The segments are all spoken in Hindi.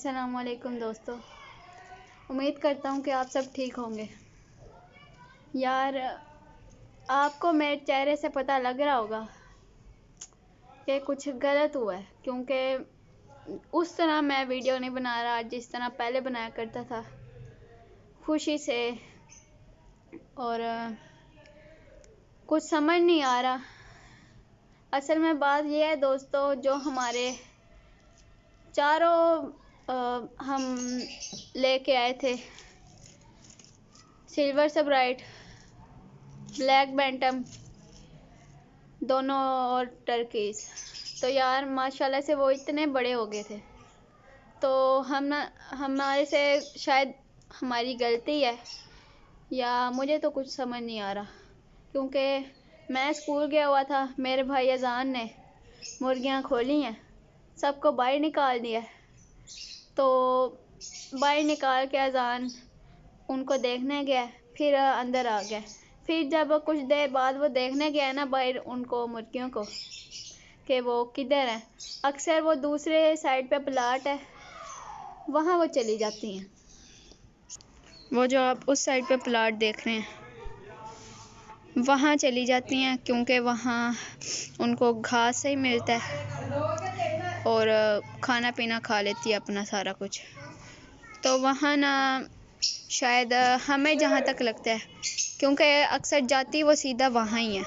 अस्सलाम वालेकुम दोस्तों, उम्मीद करता हूँ कि आप सब ठीक होंगे। यार, आपको मेरे चेहरे से पता लग रहा होगा कि कुछ गलत हुआ है, क्योंकि उस तरह मैं वीडियो नहीं बना रहा जिस तरह पहले बनाया करता था, खुशी से। और कुछ समझ नहीं आ रहा। असल में बात यह है दोस्तों, जो हमारे चारों हम लेके आए थे, सिल्वर सब्राइट, ब्लैक बैंटम दोनों और टर्कीज, तो यार माशाल्लाह से वो इतने बड़े हो गए थे। तो हमारे से शायद हमारी गलती है, या मुझे तो कुछ समझ नहीं आ रहा, क्योंकि मैं स्कूल गया हुआ था, मेरे भाई अजान ने मुर्गियां खोली हैं, सबको बाहर निकाल दिया। तो बाहर निकाल के अजान उनको देखने गया, फिर अंदर आ गया। फिर जब कुछ देर बाद वो देखने गया ना बाहर उनको, मुर्गियों को, कि वो किधर है, अक्सर वो दूसरे साइड पे प्लाट है, वहाँ वो चली जाती हैं। वो जो आप उस साइड पे प्लाट देख रहे हैं, वहाँ चली जाती हैं, क्योंकि वहाँ उनको घास से ही मिलता है और खाना पीना खा लेती है अपना सारा कुछ। तो वहाँ ना शायद हमें जहाँ तक लगता है, क्योंकि अक्सर जाती वो सीधा वहाँ ही है।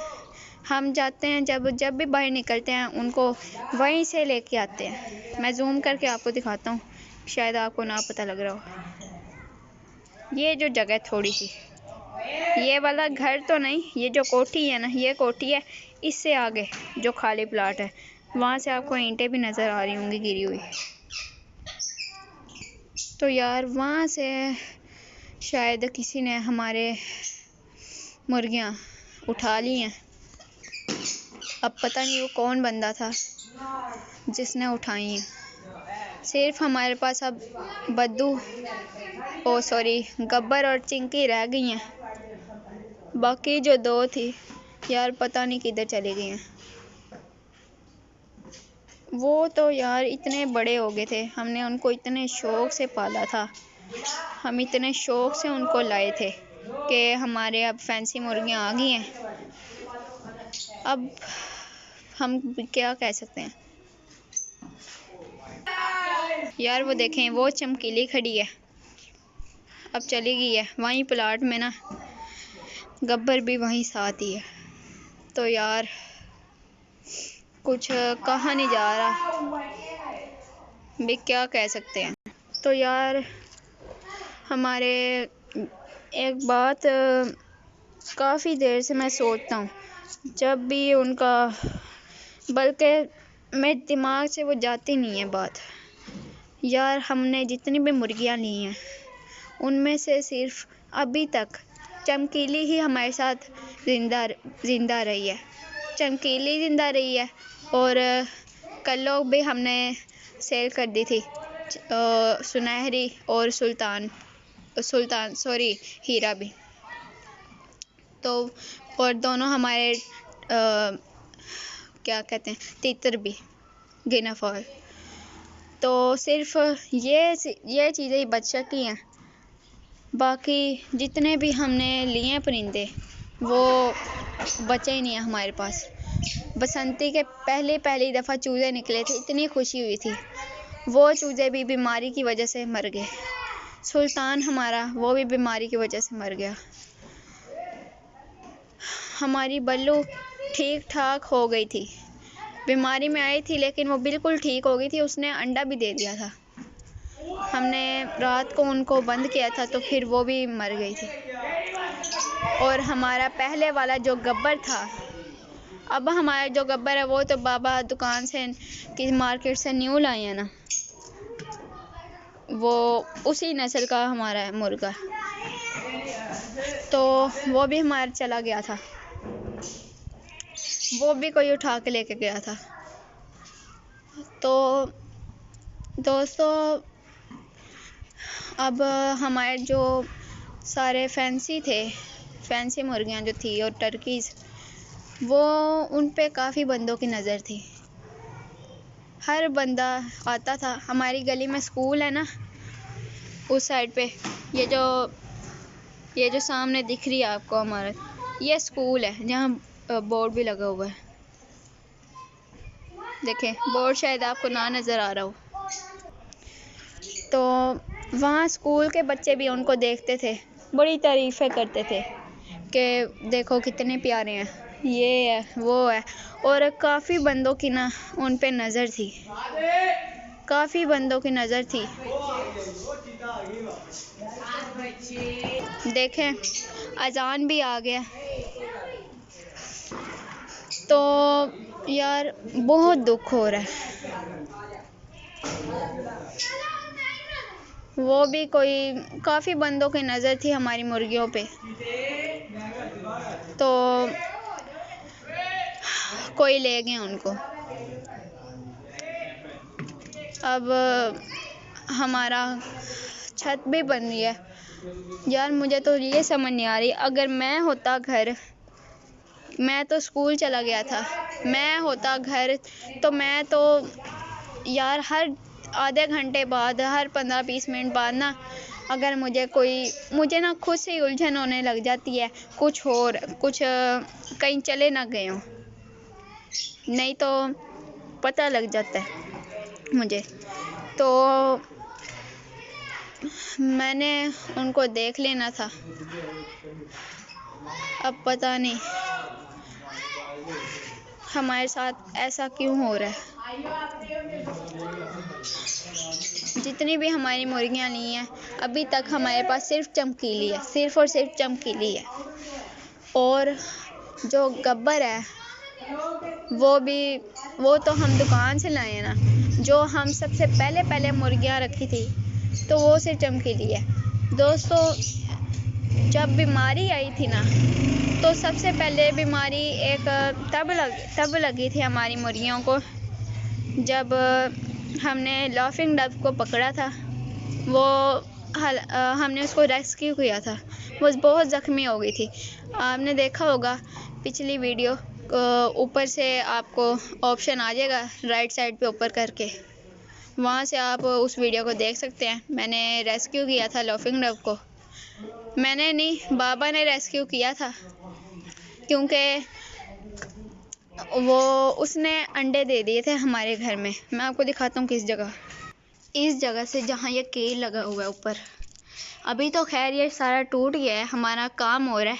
हम जाते हैं जब भी बाहर निकलते हैं, उनको वहीं से लेके आते हैं। मैं जूम करके आपको दिखाता हूँ, शायद आपको ना पता लग रहा हो। ये जो जगह थोड़ी सी, ये वाला घर तो नहीं, ये जो कोठी है ना, ये कोठी है। इससे आगे जो खाली प्लाट है, वहाँ से आपको ईंटें भी नज़र आ रही होंगी गिरी हुई। तो यार वहाँ से शायद किसी ने हमारे मुर्गियाँ उठा ली हैं। अब पता नहीं वो कौन बंदा था जिसने उठाई हैं। सिर्फ हमारे पास अब गब्बर और चिंकी रह गई हैं। बाकी जो दो थी यार, पता नहीं किधर चली गई हैं। वो तो यार इतने बड़े हो गए थे, हमने उनको इतने शौक से पाला था, हम इतने शौक से उनको लाए थे कि हमारे अब फैंसी मुर्गियाँ आ गई हैं। अब हम क्या कह सकते हैं यार। वो देखें, वो चमकीली खड़ी है, अब चली गई है वहीं प्लाट में ना, गब्बर भी वहीं साथ ही है। तो यार कुछ कहा नहीं जा रहा भी, क्या कह सकते हैं। तो यार हमारे एक बात काफ़ी देर से मैं सोचता हूँ, जब भी उनका, बल्कि मेरे दिमाग से वो जाती नहीं है बात। यार हमने जितनी भी मुर्गियाँ ली हैं, उनमें से सिर्फ अभी तक चमकीली ही हमारे साथ ज़िंदा रही है। चमकीली ज़िंदा रही है, और कल लोग भी हमने सेल कर दी थी, सुनहरी और हीरा भी। तो और दोनों हमारे क्या कहते हैं, तीतर भी, गिनाफॉल। तो सिर्फ ये चीज़ें ही बच सकी हैं। बाकी जितने भी हमने लिए हैं परिंदे, वो बचे ही नहीं हैं हमारे पास। बसंती के पहली दफ़ा चूज़े निकले थे, इतनी खुशी हुई थी। वो चूज़े भी बीमारी की वजह से मर गए। सुल्तान हमारा, वो भी बीमारी की वजह से मर गया। हमारी बल्लू ठीक ठाक हो गई थी, बीमारी में आई थी लेकिन वो बिल्कुल ठीक हो गई थी। उसने अंडा भी दे दिया था। हमने रात को उनको बंद किया था, तो फिर वो भी मर गई थी। और हमारा पहले वाला जो गब्बर था, अब हमारा जो गब्बर है वो तो बाबा दुकान से कि मार्केट से न्यू लाए हैं ना, वो उसी नस्ल का हमारा है मुर्गा। तो वो भी हमारा चला गया था, वो भी कोई उठा के लेके गया था। तो दोस्तों अब हमारे जो सारे फैंसी मुर्गियाँ जो थी और टर्कीज़, वो उन पे काफ़ी बंदों की नज़र थी। हर बंदा आता था। हमारी गली में स्कूल है ना, उस साइड पे ये जो सामने दिख रही है आपको हमारा, ये स्कूल है जहाँ बोर्ड भी लगा हुआ है। देखें बोर्ड, शायद आपको ना नज़र आ रहा हो। तो वहाँ स्कूल के बच्चे भी उनको देखते थे, बड़ी तारीफ़ें करते थे कि देखो कितने प्यारे हैं, ये है वो है। और काफ़ी बंदों की ना उन पे नज़र थी, काफ़ी बंदों की नज़र थी। देखें अजान भी आ गया, तो यार बहुत दुख हो रहा है। वो भी कोई काफ़ी बंदों की नज़र थी हमारी मुर्गियों पे, तो कोई ले गए उनको। अब हमारा छत भी बन रही है। यार मुझे तो ये समझ नहीं आ रही, अगर मैं होता घर, मैं तो स्कूल चला गया था, मैं होता घर तो मैं तो यार हर आधे घंटे बाद, हर 15-20 मिनट बाद ना, अगर मुझे ना खुद से ही उलझन होने लग जाती है कुछ और, कुछ कहीं चले ना गए हों, नहीं तो पता लग जाता है मुझे। तो मैंने उनको देख लेना था। अब पता नहीं हमारे साथ ऐसा क्यों हो रहा है। जितनी भी हमारी मुर्गियाँ ली हैं अभी तक हमारे पास सिर्फ चमकीली है, सिर्फ और सिर्फ चमकीली है। और जो गब्बर है वो तो हम दुकान से लाए हैं ना। जो हम सबसे पहले मुर्गियाँ रखी थी तो वो सिर्फ चमकीली है। दोस्तों जब बीमारी आई थी ना, तो सबसे पहले बीमारी एक तब लगी थी हमारी मुर्गियों को, जब हमने लाफिंग डक को पकड़ा था। हमने उसको रेस्क्यू किया था, वो बहुत ज़ख्मी हो गई थी। आपने देखा होगा पिछली वीडियो, ऊपर से आपको ऑप्शन आ जाएगा राइट साइड पे ऊपर करके, वहाँ से आप उस वीडियो को देख सकते हैं। मैंने रेस्क्यू किया था लाफिंग डक को। मैंने नहीं, बाबा ने रेस्क्यू किया था, क्योंकि उसने अंडे दे दिए थे हमारे घर में। मैं आपको दिखाता हूँ किस जगह, इस जगह से जहाँ ये केल लगा हुआ है ऊपर। अभी तो खैर ये सारा टूट गया है, हमारा काम हो रहा है,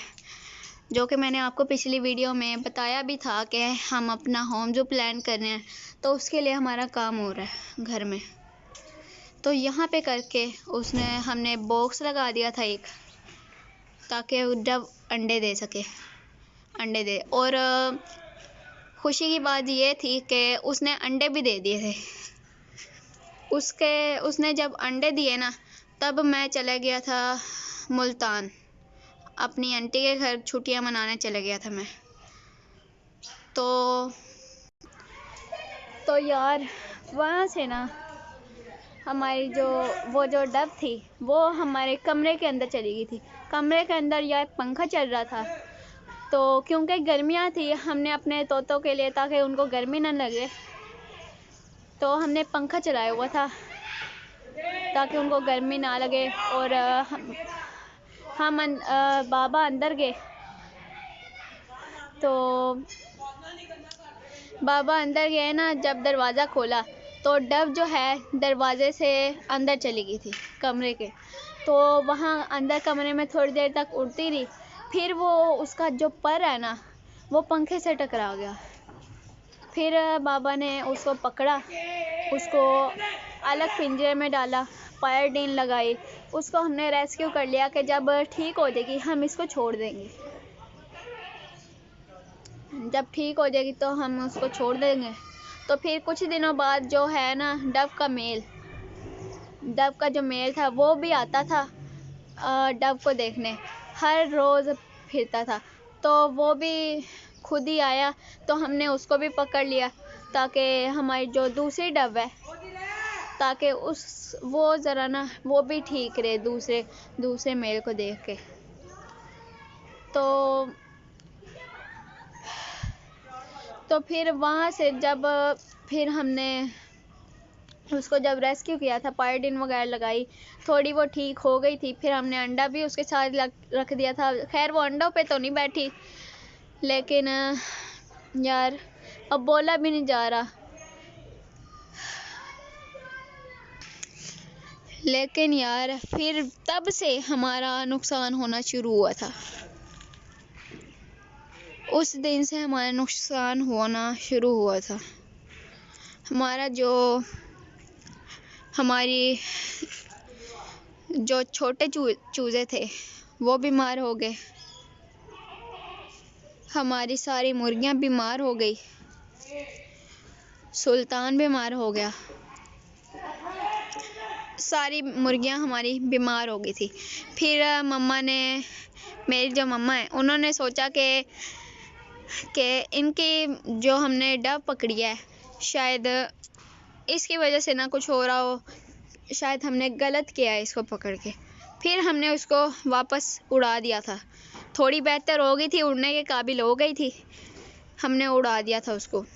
जो कि मैंने आपको पिछली वीडियो में बताया भी था कि हम अपना होम जो प्लान कर रहे हैं, तो उसके लिए हमारा काम हो रहा है घर में। तो यहाँ पे करके हमने बॉक्स लगा दिया था एक, ताकि जब अंडे दे सके, अंडे दे। और खुशी की बात ये थी कि उसने अंडे भी दे दिए थे। उसने जब अंडे दिए ना, तब मैं चला गया था मुल्तान, अपनी आंटी के घर छुट्टियां मनाने चले गया था मैं। तो यार वहाँ से ना हमारी जो डब थी वो हमारे कमरे के अंदर चली गई थी। कमरे के अंदर यार पंखा चल रहा था, तो क्योंकि गर्मियाँ थी, हमने अपने तोतों के लिए, ताकि उनको गर्मी ना लगे, तो हमने पंखा चलाया हुआ था ताकि उनको गर्मी ना लगे। और बाबा अंदर गए, तो बाबा अंदर गए ना, जब दरवाज़ा खोला तो डब जो है दरवाजे से अंदर चली गई थी कमरे के। तो वहाँ अंदर कमरे में थोड़ी देर तक उड़ती रही, फिर वो उसका जो पर है ना वो पंखे से टकरा गया। फिर बाबा ने उसको पकड़ा, उसको अलग पिंजरे में डाला, पायोडीन लगाई, उसको हमने रेस्क्यू कर लिया कि जब ठीक हो जाएगी हम इसको छोड़ देंगे, जब ठीक हो जाएगी तो हम उसको छोड़ देंगे। तो फिर कुछ दिनों बाद जो है ना, डब का जो मेल था वो भी आता था डब को देखने, हर रोज़ फिरता था। तो वो भी खुद ही आया, तो हमने उसको भी पकड़ लिया, ताकि हमारी जो दूसरी डब है, ताकि वो ज़रा ना वो भी ठीक रहे दूसरे मेल को देख के। तो फिर वहाँ से फिर हमने उसको जब रेस्क्यू किया था, पायोडीन वगैरह लगाई, थोड़ी वो ठीक हो गई थी। फिर हमने अंडा भी उसके साथ रख दिया था। खैर वो अंडों पे तो नहीं बैठी, लेकिन यार अब बोला भी नहीं जा रहा। लेकिन यार फिर तब से हमारा नुकसान होना शुरू हुआ था। उस दिन से हमारा नुकसान होना शुरू हुआ था। हमारा हमारी जो छोटे चूजे थे वो बीमार हो गए। हमारी सारी मुर्गियां बीमार हो गई। सुल्तान बीमार हो गया। सारी मुर्गियां हमारी बीमार हो गई थी। फिर मम्मा ने, मेरी जो मम्मा है, उन्होंने सोचा कि इनकी जो हमने डव पकड़ी है, शायद इसकी वजह से ना कुछ हो रहा हो, शायद हमने गलत किया है इसको पकड़ के। फिर हमने उसको वापस उड़ा दिया था। थोड़ी बेहतर हो गई थी, उड़ने के काबिल हो गई थी, हमने उड़ा दिया था उसको।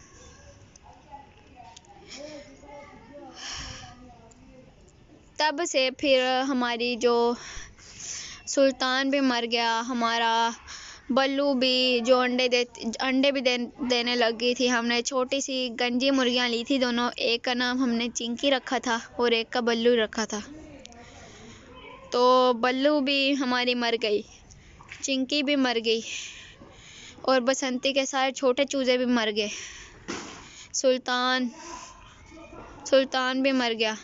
तब से फिर हमारी जो सुल्तान भी मर गया, हमारा बल्लू भी जो अंडे भी देने लगी थी। हमने छोटी सी गंजी मुर्गियां ली थी दोनों, एक का नाम हमने चिंकी रखा था और एक का बल्लू रखा था। तो बल्लू भी हमारी मर गई, चिंकी भी मर गई और बसंती के सारे छोटे चूजे भी मर गए। सुल्तान भी मर गया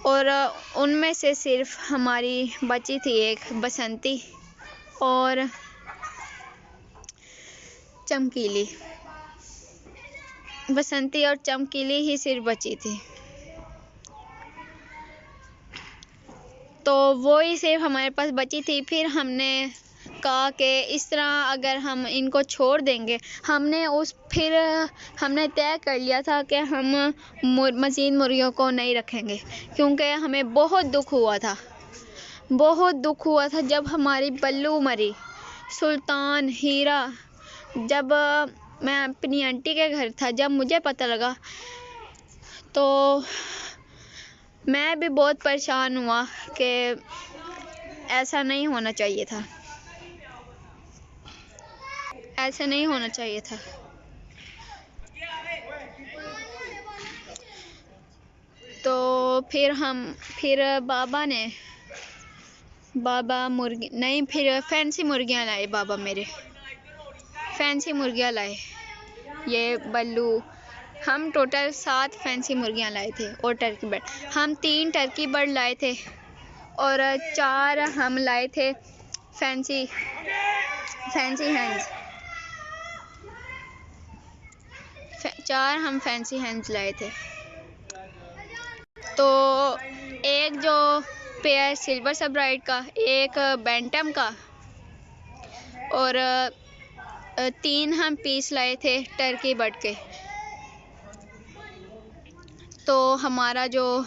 और उनमें से सिर्फ हमारी बची थी एक बसंती और चमकीली। बसंती और चमकीली ही सिर्फ बची थी। तो वो ही सिर्फ हमारे पास बची थी। फिर हमने कहा कि इस तरह अगर हम इनको छोड़ देंगे, फिर हमने तय कर लिया था कि हम मज़ीद मुर्गियों को नहीं रखेंगे, क्योंकि हमें बहुत दुख हुआ था जब हमारी बल्लू मरी। सुल्तान, हीरा, जब मैं अपनी आंटी के घर था, जब मुझे पता लगा तो मैं भी बहुत परेशान हुआ कि ऐसा नहीं होना चाहिए था, ऐसा नहीं होना चाहिए था। तो फिर फिर फैंसी मुर्गियां लाए बाबा मेरे, फैंसी मुर्गियां लाए, ये बल्लू। हम टोटल 7 फैंसी मुर्गियां लाए थे और टर्की बर्ड। हम 3 टर्की बर्ड लाए थे और 4 हम लाए थे फैंसी हैंस। 4 हम फैंसी हैंस लाए थे। तो एक जो पेयर सिल्वर सबराइट का, एक बैंटम का और 3 हम पीस लाए थे टर्की बर्ड के। तो हमारा जो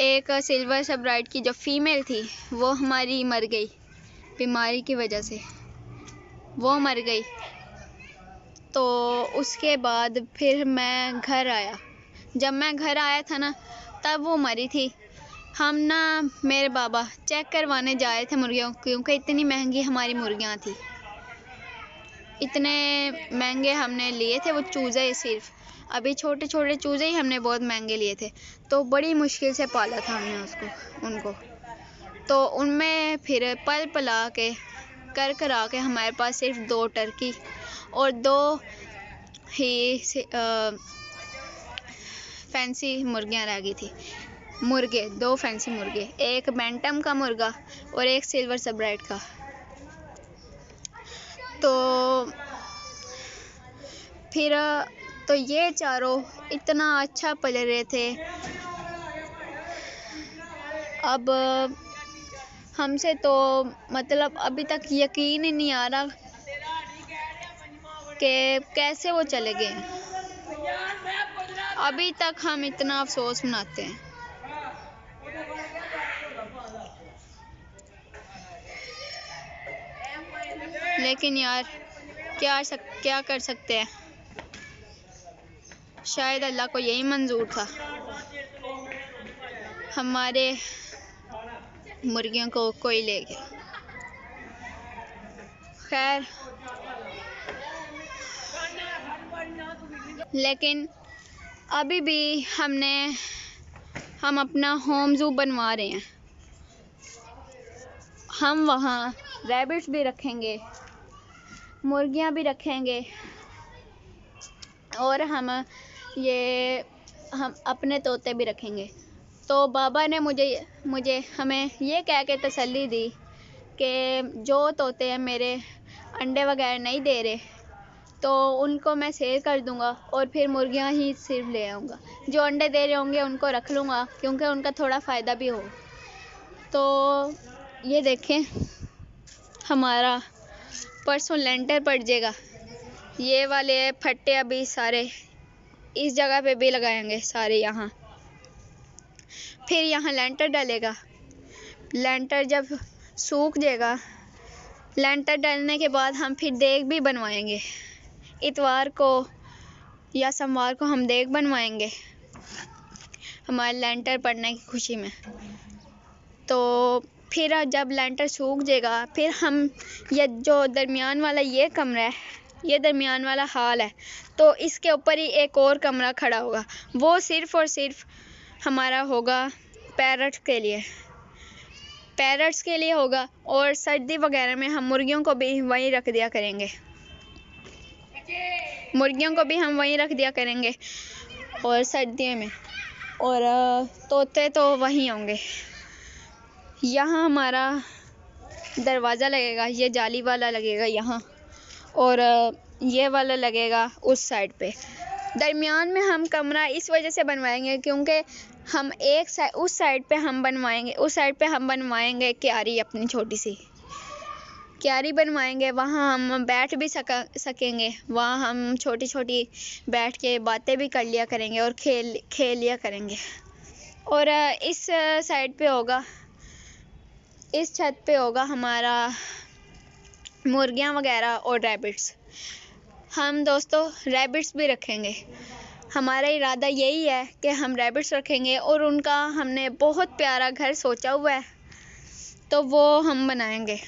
एक सिल्वर सबराइट की जो फीमेल थी वो हमारी मर गई, बीमारी की वजह से वो मर गई। तो उसके बाद फिर मैं घर आया। जब मैं घर आया था ना, तब वो मरी थी। हम ना मेरे बाबा चेक करवाने जा रहे थे मुर्गियों, क्योंकि इतनी महंगी हमारी मुर्गियां थी, इतने महंगे हमने लिए थे वो चूज़े। सिर्फ अभी छोटे छोटे चूज़े ही हमने बहुत महंगे लिए थे। तो बड़ी मुश्किल से पाला था हमने उनको। तो उनमें फिर पला के करा के हमारे पास सिर्फ 2 टर्की और 2 ही फैंसी मुर्गियां रह गई थी। 2 फैंसी मुर्गे, एक बैंटम का मुर्गा और एक सिल्वर सबराइट का। तो फिर तो ये चारों इतना अच्छा पल रहे थे। अब हमसे तो मतलब अभी तक यकीन ही नहीं आ रहा कि कैसे वो चले गए। अभी तक हम इतना अफसोस मनाते हैं। लेकिन यार क्या कर सकते हैं। शायद अल्लाह को यही मंजूर था, हमारे मुर्गियों को कोई ले गया। खैर, लेकिन अभी भी हम अपना होम ज़ू बनवा रहे हैं। हम वहाँ रैबिट्स भी रखेंगे, मुर्गियाँ भी रखेंगे, और हम अपने तोते भी रखेंगे। तो बाबा ने मुझे हमें ये कह के तसल्ली दी कि जो तोते हैं मेरे अंडे वगैरह नहीं दे रहे, तो उनको मैं सेल कर दूंगा और फिर मुर्गियाँ ही सिर्फ ले आऊँगा। जो अंडे दे रहे होंगे उनको रख लूँगा, क्योंकि उनका थोड़ा फ़ायदा भी हो। तो ये देखें, हमारा परसों लेंटर पड़ जाएगा। ये वाले फट्टे अभी सारे इस जगह पे भी लगाएंगे, सारे यहाँ। फिर यहाँ लेंटर डलेगा। लेंटर जब सूख जाएगा, लेंटर डलने के बाद हम फिर देग भी बनवाएंगे। इतवार को या सोमवार को हम देग बनवाएंगे हमारे लेंटर पड़ने की खुशी में। तो फिर जब लेंटर सूख जाएगा, फिर हम ये जो दरमियान वाला ये कमरा है, ये दरमियान वाला हाल है, तो इसके ऊपर ही एक और कमरा खड़ा होगा। वो सिर्फ़ और सिर्फ हमारा होगा पैरट्स के लिए होगा। और सर्दी वगैरह में हम मुर्गियों को भी वहीं रख दिया करेंगे, और सर्दियों में, और तोते तो वहीं होंगे। यहाँ हमारा दरवाज़ा लगेगा, ये जाली वाला लगेगा यहाँ, और ये वाला लगेगा उस साइड पे। दरमियान में हम कमरा इस वजह से बनवाएंगे क्योंकि हम उस साइड पे हम बनवाएंगे क्यारी, अपनी छोटी सी क्यारी बनवाएंगे। वहाँ हम बैठ भी सकेंगे। वहाँ हम छोटी छोटी बैठ के बातें भी कर लिया करेंगे और खेल लिया करेंगे। और इस साइड पे होगा, इस छत पे होगा हमारा मुर्गियाँ वगैरह और रैबिट्स। हम दोस्तों रैबिट्स भी रखेंगे। हमारा इरादा यही है कि हम रैबिट्स रखेंगे, और उनका हमने बहुत प्यारा घर सोचा हुआ है, तो वो हम बनाएंगे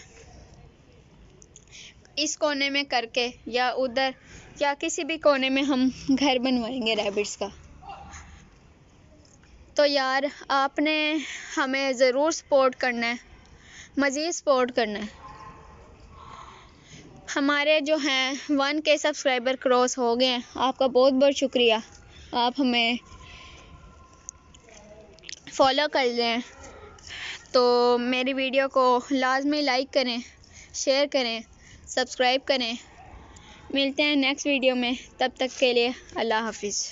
इस कोने में करके, या उधर, या किसी भी कोने में हम घर बनवाएंगे रैबिट्स का। तो यार, आपने हमें ज़रूर सपोर्ट करना है, मज़ीद सपोर्ट करना है। हमारे जो हैं 1K सब्सक्राइबर क्रॉस हो गए हैं। आपका बहुत बहुत शुक्रिया, आप हमें फॉलो कर लें। तो मेरी वीडियो को लाजमी लाइक करें, शेयर करें, सब्सक्राइब करें। मिलते हैं नेक्स्ट वीडियो में, तब तक के लिए अल्लाह हाफिज़।